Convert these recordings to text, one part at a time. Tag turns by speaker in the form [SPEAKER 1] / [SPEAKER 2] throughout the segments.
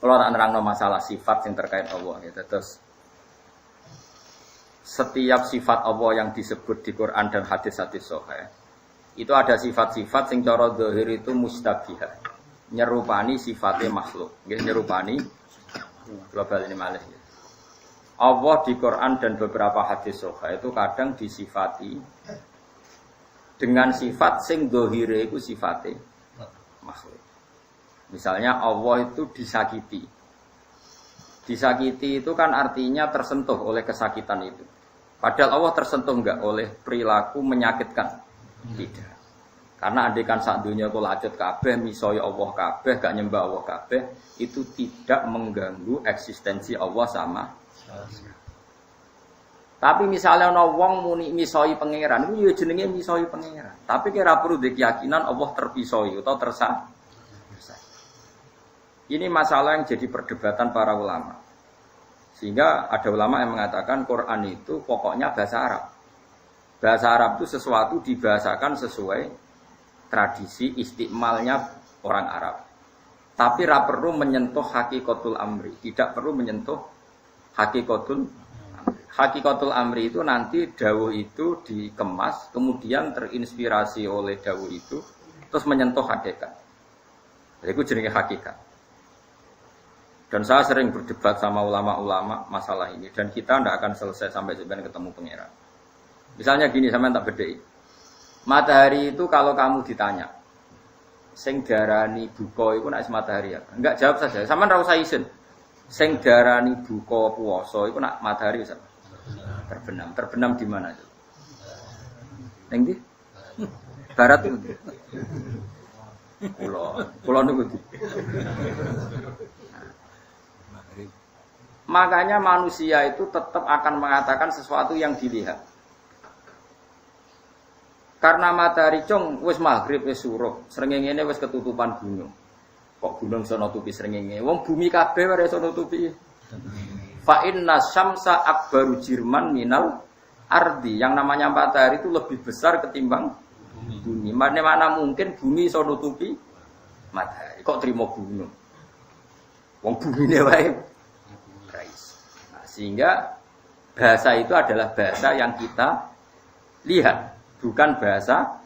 [SPEAKER 1] Kalau tak nerangno masalah sifat yang terkait Allah ya. Terus setiap sifat Allah yang disebut di Quran dan hadis-hadis sahih itu ada sifat-sifat sing cara zahir itu mustabihah, nyerupani sifatnya makhluk, nyerupani global ini malih. Allah di Quran dan beberapa hadis sahih itu kadang disifati dengan sifat sing zahire iku sifate makhluk. Misalnya Allah itu disakiti. Disakiti itu kan artinya tersentuh oleh kesakitan itu. Padahal Allah tersentuh enggak oleh perilaku menyakitkan. Tidak. Karena andekan sak dunya kula acut kabeh misaya Allah kabeh, gak nyembah Allah kabeh, itu tidak mengganggu eksistensi Allah sama. Tapi misalnya ana wong muni misoi pangeran, itu ya jenenge misoi pangeran. Tapi kira perlu keyakinan Allah terpisoi atau tersah. Ini masalah yang jadi perdebatan para ulama. Sehingga ada ulama yang mengatakan Quran itu pokoknya bahasa Arab. Bahasa Arab itu sesuatu dibahasakan sesuai tradisi istiqmalnya orang Arab. Tapi ra perlu menyentuh hakikatul amri, tidak perlu menyentuh hakikatul amri itu nanti dawuh itu dikemas, kemudian terinspirasi oleh dawuh itu, terus menyentuh hakikat. Jadi itu jenenge hakikat. Dan saya sering berdebat sama ulama-ulama masalah ini, dan kita tidak akan selesai sampai sebenarnya ketemu pangeran. Misalnya gini, sama tak bedai. Matahari itu kalau kamu ditanya, sing darani buka itu nak matahari ya? Enggak, jawab saja. Sama ra usah isin. Sing darani buka puasa itu nak matahari bisa? Terbenam. Terbenam di mana itu? Ning ndi? Barat itu. Pulau niku. Makanya manusia itu tetap akan mengatakan sesuatu yang dilihat. Karena matahari cong wis maghrib wis suruh, srengenge wis ketutupan gunung. Kok gunung iso nutupi srengenge? Wong bumi kabeh ora iso nutupi. Fa inna syamsa akbaru jirman minal ardi. Yang namanya matahari itu lebih besar ketimbang bumi. Mana mungkin bumi iso nutupi matahari. Kok terima gunung? Wong bumine wae. Nah, sehingga bahasa itu adalah bahasa yang kita lihat, bukan bahasa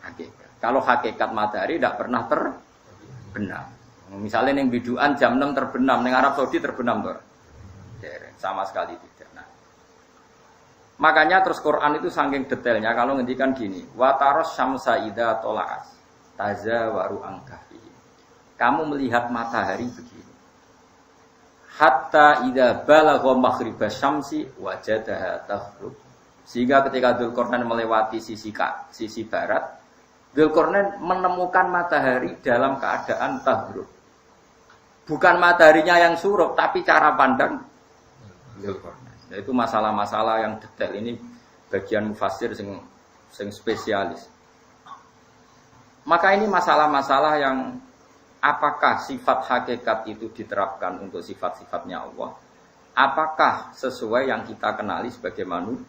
[SPEAKER 1] hakikat. Kalau hakikat matahari tidak pernah terbenam. Misalnya yang biduan jam 6 terbenam, yang Arab Saudi terbenam tuh. Sama sekali tidak. Nah, makanya terus Quran itu saking detailnya kalau ngendikan gini, wa taros syamsa idza tola'at tazawaru angkafi. Kamu melihat matahari begini. Hatta idza balagha maghribas syamsi wajadaha taghrub. Sehingga ketika Dzulqarnain melewati sisi barat, Dzulqarnain menemukan matahari dalam keadaan taghrub. Bukan mataharinya yang surup, tapi cara pandang Dzulqarnain. Itu masalah-masalah yang detail ini bagian mufassir sing spesialis. Maka ini masalah-masalah yang apakah sifat hakikat itu diterapkan untuk sifat-sifatnya Allah? Apakah sesuai yang kita kenali sebagai manusia?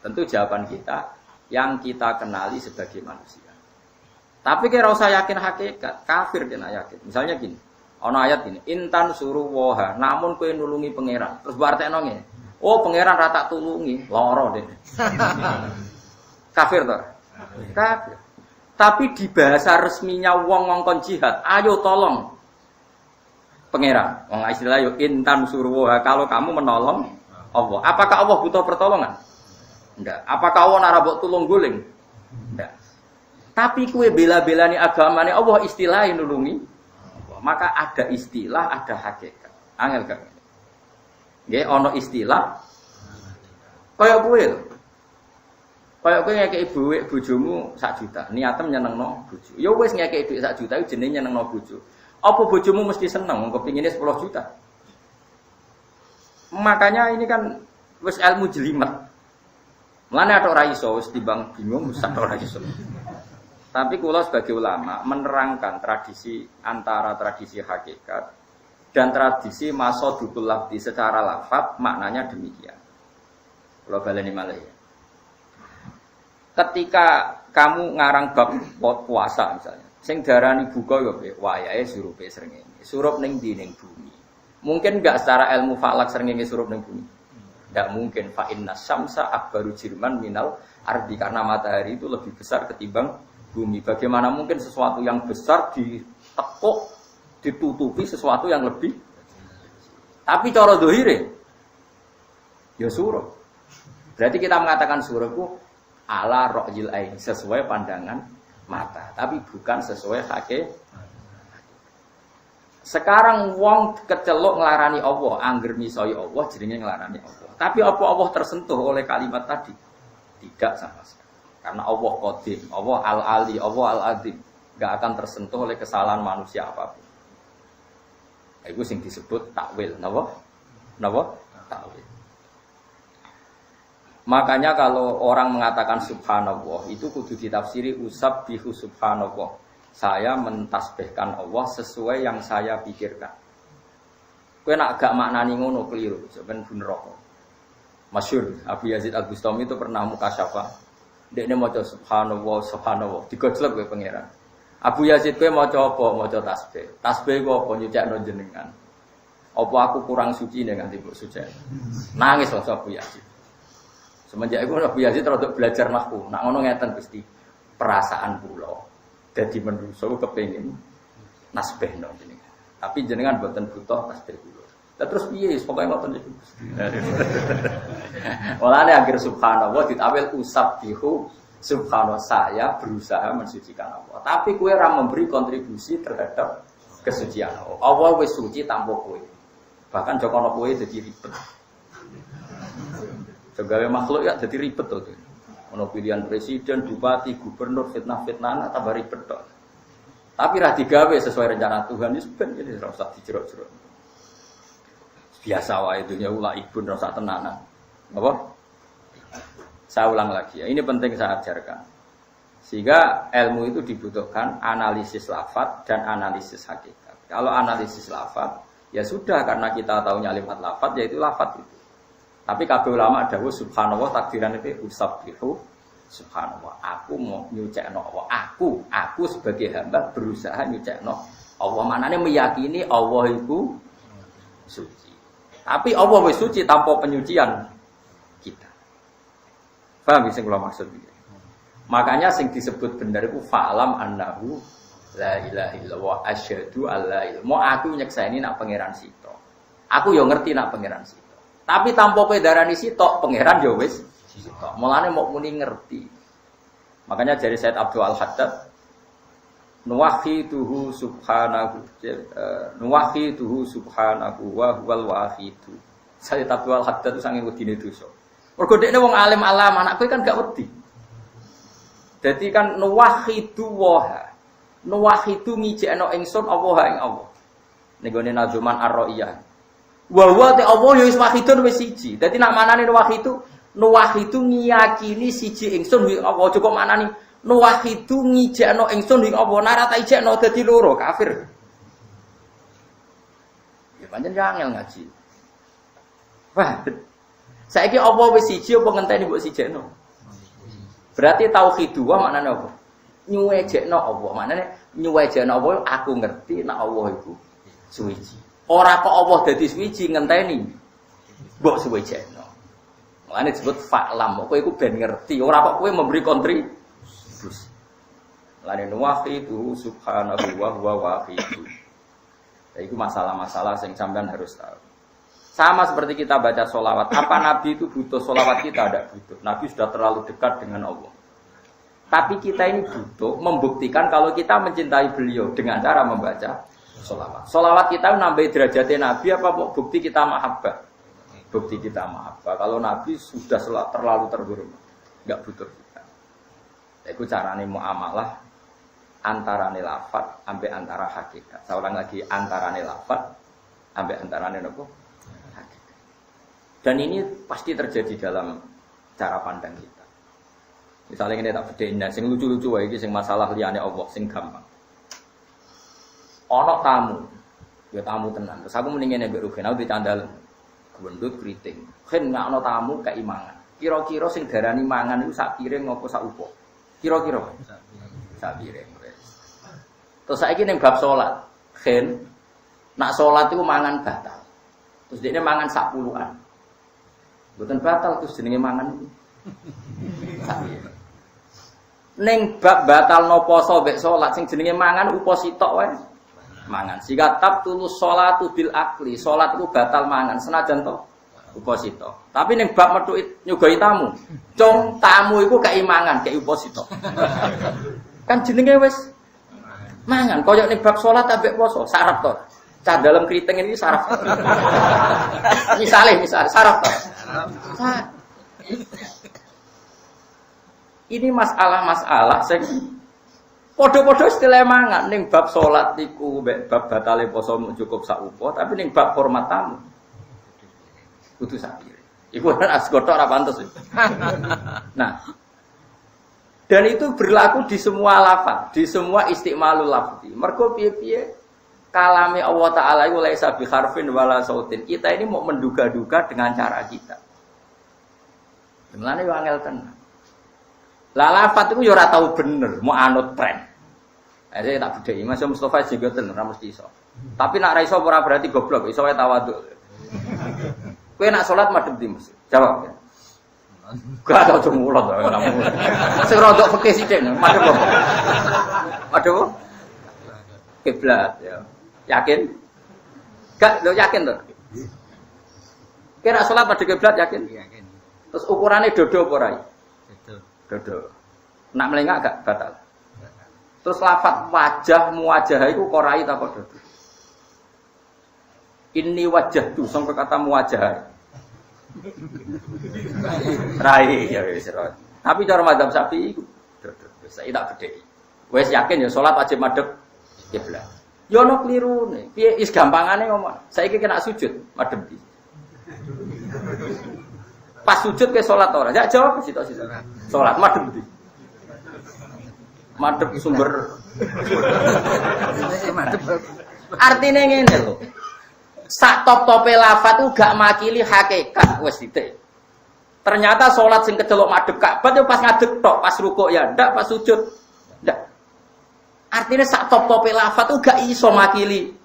[SPEAKER 1] Tentu jawaban kita yang kita kenali sebagai manusia. Tapi kira usah yakin hakikat, kafir kena yakin. Misalnya gini, ana ayat gini, intan suruh woha, namun kowe nulungi pangeran. Terus bartekno ngene. Oh, pangeran ra tak tulungi, lara deh. Kafir toh? Kafir. Tapi di bahasa resminya wong ngongkon jihad, ayo tolong pangeran. Wong istilah yo intan surwa, kalau kamu menolong Allah. Apakah Allah butuh pertolongan? Enggak. Apakah Allah nara mbok tulung guling? Enggak. Tapi kue bela-belani agamane Allah istilahin nulungi. Maka ada istilah, ada hakikat. Angel kan? Nggih, ana istilah kaya kowe lho. Kaya kowe ngekeki dhuwit bojomu 1 juta, niatem nyenengno bojo. Ya wis ngekeki dhuwit 1 juta iku jenenge nyenengno bojo. Apa bojomu mesti seneng kepingine 10 juta? Makanya ini kan wis ilmu jelimet. Mulane ada ora iso wis timbang bingung wis ora iso. Tapi kula sebagai ulama menerangkan tradisi antara tradisi hakikat dan tradisi masodukul lafzi secara lafaz maknanya demikian. Kula baleni malih ya. Ketika kamu ngarang bab puasa misalnya, Sing darani buka yo wayahe surupe srengenge. Surup ning ndi ning bumi. Mungkin enggak secara ilmu falak srengenge surup ning bumi. Enggak mungkin fa inna syamsa akbaru jirman minal ardi karena matahari itu lebih besar ketimbang bumi. Bagaimana mungkin sesuatu yang besar ditekuk ditutupi sesuatu yang lebih. Tapi cara dohire ya surup. Berarti kita mengatakan surup itu ala ra'yil ain sesuai pandangan mata, tapi bukan sesuai hakikat. Sekarang wong kecelok nglarani Allah, angger misoi Allah jenenge nglarani Allah. Tapi apa Allah tersentuh oleh kalimat tadi? Tidak sama sekali. Karena Allah Qadim, Allah Al-Ali, Allah Al-Azim, enggak akan tersentuh oleh kesalahan manusia apapun. Itu sing disebut takwil, napa? Napa? Takwil. Makanya kalau orang mengatakan subhanallah itu kudu ditafsiri usabbihu subhanallah. Saya mentasbihkan Allah sesuai yang saya pikirkan. Kowe nak gak maknani ngono keliru, sampeyan bener kok. Masyhur Abu Yazid Al-Bustami itu pernah mukasyafah. Dekne maca subhanallah subhanallah digojlok kowe pangeran. Abu Yazid kowe maca apa? Maca tasbih. Tasbih kok apa nyucikno jenengan. Apa aku kurang suci nek nganti mbok suci. Nangis wae Abu Yazid. Semenjak itu Abu Yazid terus belajar nahwu. Nak ngono ngeten Gusti. Perasaan kula dadi menungso kepengin nasbihno jenengan. Tapi jenengan boten butuh tasbih kula. Lah terus piye pokoke ngoten iki. Walane akhir subhanallah ditawil usabbihu subhanallah saya berusaha mensucikan Allah. Tapi kowe ora memberi kontribusi terhadap kesucian Allah. Allah wis suci tanpa kowe. Bahkan jokono kowe dadi ribet. Segawe makhluk ya jadi ribet tuh. Ono pilihan presiden, bupati, gubernur, fitnah-fitnah tambah ribet tuh. Tapi ra digawe sesuai rencana Tuhan itu ben ini ora usah dijerok-jerok. Biasa wae dunya ula ibun ora usah tenanan. Apa? Saya ulang lagi ya. Ini penting saya ajarkan. Sehingga ilmu itu dibutuhkan analisis lafaz dan analisis hakikat. Kalau analisis lafaz ya sudah karena kita tahu kalimat lafaz yaitu lafaz itu. Tapi kabeh ulama dawuh subhanallah takdiran itu usabbihu subhanallah. Aku mau nyucikno Allah. Aku sebagai hamba berusaha nyucikno Allah. Manane meyakini Allah itu suci. Tapi Allah wis suci tanpa penyucian kita. Paham sing kula maksud iki? Makanya sing disebut bener iku fa'lam annahu la ilaha illallah asyhadu alla ilaha. Mau aku nyekseni nak pangeran sito. Aku yo ngerti nak pangeran sito. Tapi tanpa kowe darani sitok, pangeran ya wis sitok. Mulane mok muni ngerti. Makanya dari Said Abdul Al-Haddad nuwahhiduhu subhanahu wa huwal wahidu. Said Abdul Al-Haddad itu sange wedine dosa. Mergo dekne wong alim alam, anak kowe kan gak wedi. Dadi kan nuwahhidu wa nuwahhidu ngijekno ingsun Allah ing Allah. Ning gone Nazuman Ar-Ra'iyah. Wa te Allah ya wis wahidun wis siji. Dadi nak manane wahidu nuwahidu ngiyakini siji ingsun ing Allah. Cukup manani nuwahidu ngijekno ingsun ing Allah. Nara ta ijekno dadi loro kafir. Ya pancen angel ngaji. Wah. Saiki Allah wis siji apa ngenteni mbok sijekno? Berarti tauhid wa maknane apa? Nyuwejekno Allah. Maknane nyuwejekno Allah aku ngerti nek Allah iku suci. Ora kok Allah dadi suci ngenteni mbok suwejekno. Mulane disebut fa'lam, kowe iku ben ngerti, ora kok kowe memberi kontribusi. Lane wahidu subhanahu wa huwa wahidu. Iku masalah-masalah yang sampean harus tahu. Sama seperti kita baca sholawat. Apa Nabi itu butuh sholawat kita? Tidak butuh. Nabi sudah terlalu dekat dengan Allah. Tapi kita ini butuh membuktikan kalau kita mencintai beliau dengan cara membaca sholawat. Sholawat kita nambah derajatnya Nabi apa bukti kita mahabbah? Bukti kita mahabbah. Kalau Nabi sudah terlalu terhormat, nggak butuh kita. Itu caranya muamalah antara lafaz sampai antara hakikat. Saya ulang lagi antara lafaz sampai antara hakikat. Dan ini pasti terjadi dalam cara pandang kita. Misalnya ini tak bedain, sing lucu-lucu wae iki sing masalah liyane Allah sing gampang. Ana tamu, ya tamu tenan. Terus aku mendingin nek Rugen aku dicandal gendut kriting. Ken gak ana tamu keimangan. Kira-kira sing darani mangan iku sak piring apa sak upuk? Kira-kira sak piring. Terus saiki ning bab salat, khen nak salat iku mangan batal. Terus dia mangan sak puluhan. Mboten batal terus jenenge mangan iku. Ning bab batalno poso mek salat sing jenenge mangan upo sitok wae. Mangan. Sika tabtulus sholatu bil akli. Salat iku batal mangan senajan to upo sitok. Tapi ning bab metu nyugoi tamu. Cung tamu iku keimangan, kei upo sitok. Kan jenenge wis mangan. Koyok ning bab salat ambek poso, saraf to. Cah dalam keriting ini saraf. misal saraf to. Ini masalah-masalah sing padha-padha istilah mangan ning bab salat niku mbek bab batale poso cukup sak upo, tapi ning bab hormat tamu kudu sak pire. Iku asgotok ora pantes. Nah, dan itu berlaku di semua lafaz, di semua istimalul lafzi. Mergo piye-piye kalame Allah Ta'ala itu laisa bi harfin wala sautin. Kita ini mau menduga-duga dengan cara kita. Mulane yo angel tenan. Lah lafaz itu yo ora tau bener, mau anut tren. Saya tak bedheki, Mas Mustofa juga tenan ora mesti iso. Tapi nak ra iso ora berarti goblok, iso wae tawadhu. Kowe nak salat madhep ndi, Mas? Jawab. Gak tau cemulot ora mung. Sing rodok fikih sithik, madhep apa? Madhep kiblat ya. Yakin? Gak, lo yakin to? Kira salat madhep kiblat yakin? Yakin. Terus ukurannya dodo apa ora? Dodo. Nak melengak gak batal. Terus lafaz wajah muwajah iku korai ta apa dodo? Ini wajah tuh sampai kata muwajah. Rai ya wis. Tapi cara mazhab Syafi'i iku dodo. Saya tak bedheki. Wis yakin ya salat wajib madhep kiblat. Ya ono klirune. Piye is gampangane ngomong. Saiki kena sujud madhep ndi? Pas sujud ke salat ora? Ya jawab sitok-sitok. Salat madhep ndi? Madhep sumber. Madhep. Artine ngene lho. Sak top-tope lafaz ku gak makili hakikat wis titik. Ternyata salat sing kecelok madhep Ka'bah yo pas ngadeg tok, pas rukuk ya ndak, pas sujud ndak. Artinya sak top-tope lafaz ku gak iso makili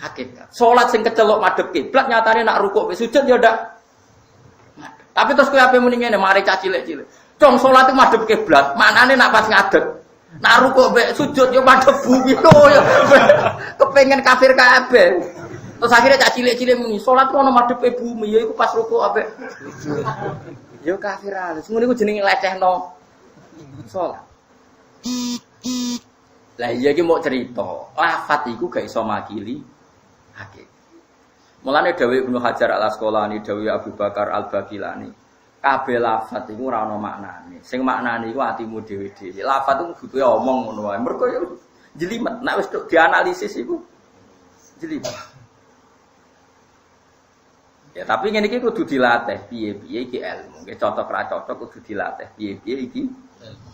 [SPEAKER 1] hakikat. Salat sing kecelok madhep kiblat nyatane nak rukuk wis sujud ya ndak. Tapi terus kowe ape muni ngene, mari cah cilik-cilik. Dong salat ku madhep kiblat, maknane nak pas ngadeg. Nak rukuk mek sujud yo madhep bumi to yo. Kepengen kafir kabeh. Terus akhirnya cak cilik-cilik muni, salat ku ono madhepe bumi, ya iku pas rukuk ambek. Yo kafir alis. Ngono iku jenenge lecehno salat. Lah iya iki mau cerita, lafaz iku gak iso makili hakikat. Mulane dawuh Ibnu Hajar Al-Asqalani, dawuh Abu Bakar Al-Baqilani, kabeh lafaz iku ora ono maknane. Sing maknane iku atimu dhewe-dhewe. Lafaz iku butuhe omong ngono wae. Mergo yo jelimet, nek wis dianalisis iku jelimet. Ya tapi ngene iki kudu dilatih piye-piye iki ilmu. Nggih cocok ra cocok kudu dilatih piye-piye iki ilmu.